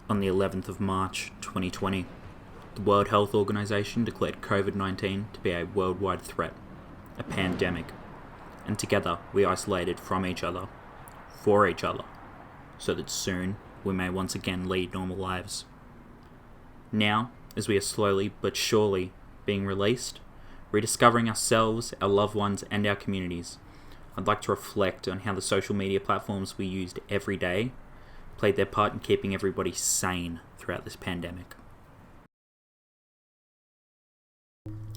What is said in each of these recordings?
On the 11th of March 2020, the World Health Organization declared COVID-19 to be a worldwide threat, a pandemic, and together we isolated from each other, for each other, so that soon we may once again lead normal lives. Now, as we are slowly but surely being released, rediscovering ourselves, our loved ones, and our communities, I'd like to reflect on how the social media platforms we used every day played their part in keeping everybody sane throughout this pandemic.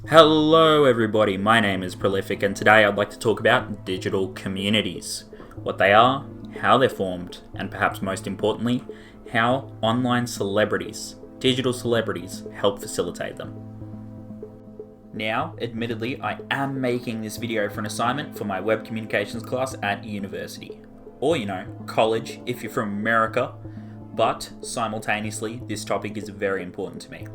Hello everybody, my name is Prolific, and today I'd like to talk about digital communities, what they are, how they're formed, and perhaps most importantly, how online celebrities, digital celebrities, help facilitate them. Now, admittedly, I am making this video for an assignment for my web communications class at university. Or, college if you're from America, but simultaneously, this topic is very important to me.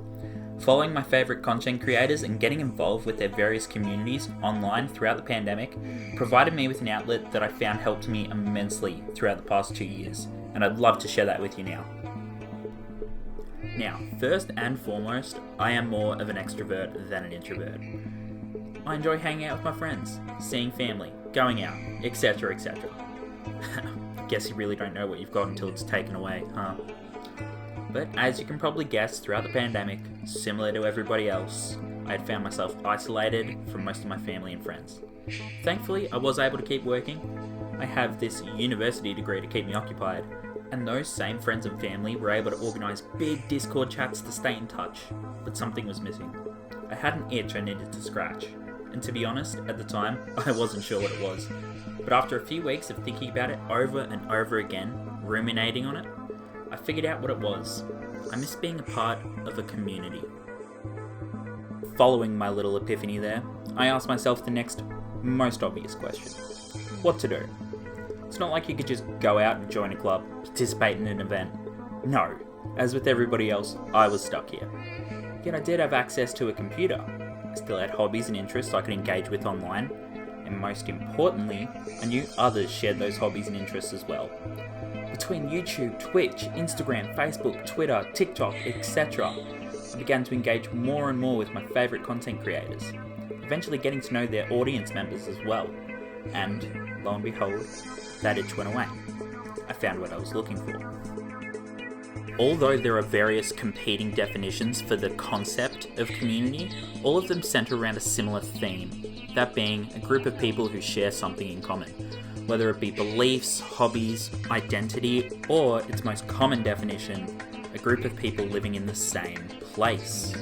Following my favourite content creators and getting involved with their various communities online throughout the pandemic provided me with an outlet that I found helped me immensely throughout the past 2 years, and I'd love to share that with you now. Now, first and foremost, I am more of an extrovert than an introvert. I enjoy hanging out with my friends, seeing family, going out, etc, etc. Guess you really don't know what you've got until it's taken away, huh? But as you can probably guess, throughout the pandemic, similar to everybody else, I had found myself isolated from most of my family and friends. Thankfully, I was able to keep working. I have this university degree to keep me occupied, and those same friends and family were able to organise big Discord chats to stay in touch, but something was missing. I had an itch I needed to scratch, and to be honest, at the time, I wasn't sure what it was. But after a few weeks of thinking about it over and over again, ruminating on it, I figured out what it was. I miss being a part of a community. Following my little epiphany there, I asked myself the next most obvious question. What to do? It's not like you could just go out and join a club, participate in an event. No, as with everybody else, I was stuck here. Yet I did have access to a computer. I still had hobbies and interests I could engage with online, and most importantly, I knew others shared those hobbies and interests as well. Between YouTube, Twitch, Instagram, Facebook, Twitter, TikTok, etc., I began to engage more and more with my favourite content creators, eventually getting to know their audience members as well, and lo and behold, that itch went away. I found what I was looking for. Although there are various competing definitions for the concept of community, all of them centre around a similar theme, that being a group of people who share something in common, whether it be beliefs, hobbies, identity, or its most common definition, a group of people living in the same place.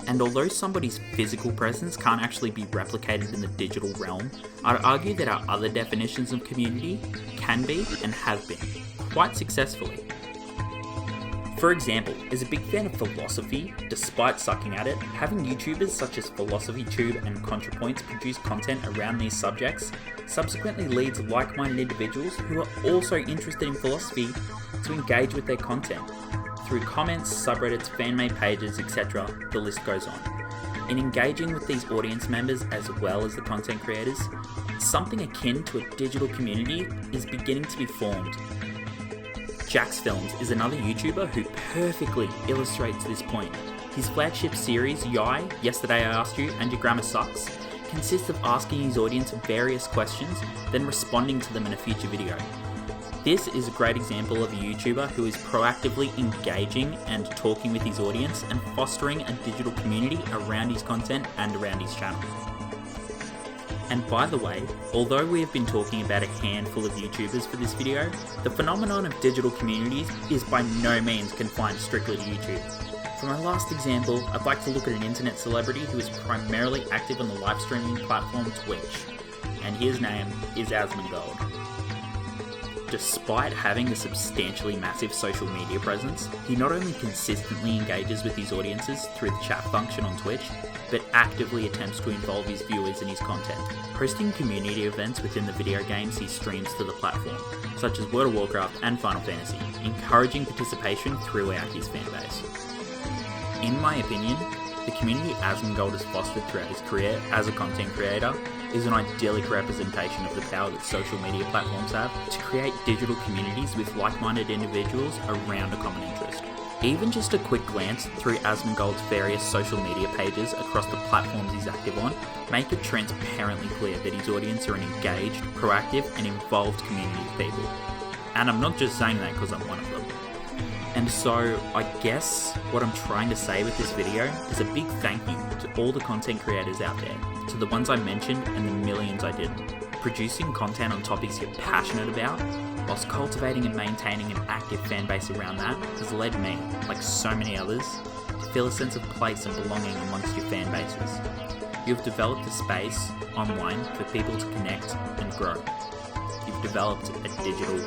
And although somebody's physical presence can't actually be replicated in the digital realm, I'd argue that our other definitions of community can be and have been, quite successfully. For example, as a big fan of philosophy, despite sucking at it, having YouTubers such as PhilosophyTube and ContraPoints produce content around these subjects subsequently leads like-minded individuals who are also interested in philosophy to engage with their content. Through comments, subreddits, fan-made pages, etc., the list goes on. In engaging with these audience members as well as the content creators, something akin to a digital community is beginning to be formed. Jacksfilms is another YouTuber who perfectly illustrates this point. His flagship series, YIAY, Yesterday I Asked You and Your Grammar Sucks, consists of asking his audience various questions, then responding to them in a future video. This is a great example of a YouTuber who is proactively engaging and talking with his audience and fostering a digital community around his content and around his channel. And by the way, although we have been talking about a handful of YouTubers for this video, the phenomenon of digital communities is by no means confined strictly to YouTube. For my last example, I'd like to look at an internet celebrity who is primarily active on the live streaming platform Twitch, and his name is Asmongold. Despite having a substantially massive social media presence, he not only consistently engages with his audiences through the chat function on Twitch, but actively attempts to involve his viewers in his content, hosting community events within the video games he streams to the platform, such as World of Warcraft and Final Fantasy, encouraging participation throughout his fanbase. In my opinion, the community Asmongold has fostered throughout his career as a content creator is an idyllic representation of the power that social media platforms have to create digital communities with like-minded individuals around a common interest. Even just a quick glance through Asmongold's various social media pages across the platforms he's active on make it transparently clear that his audience are an engaged, proactive and involved community of people. And I'm not just saying that because I'm one of them. And so, I guess what I'm trying to say with this video is a big thank you to all the content creators out there, to the ones I mentioned and the millions I didn't. Producing content on topics you're passionate about, whilst cultivating and maintaining an active fan base around that, has led me, like so many others, to feel a sense of place and belonging amongst your fan bases. You've developed a space online for people to connect and grow. You've developed a digital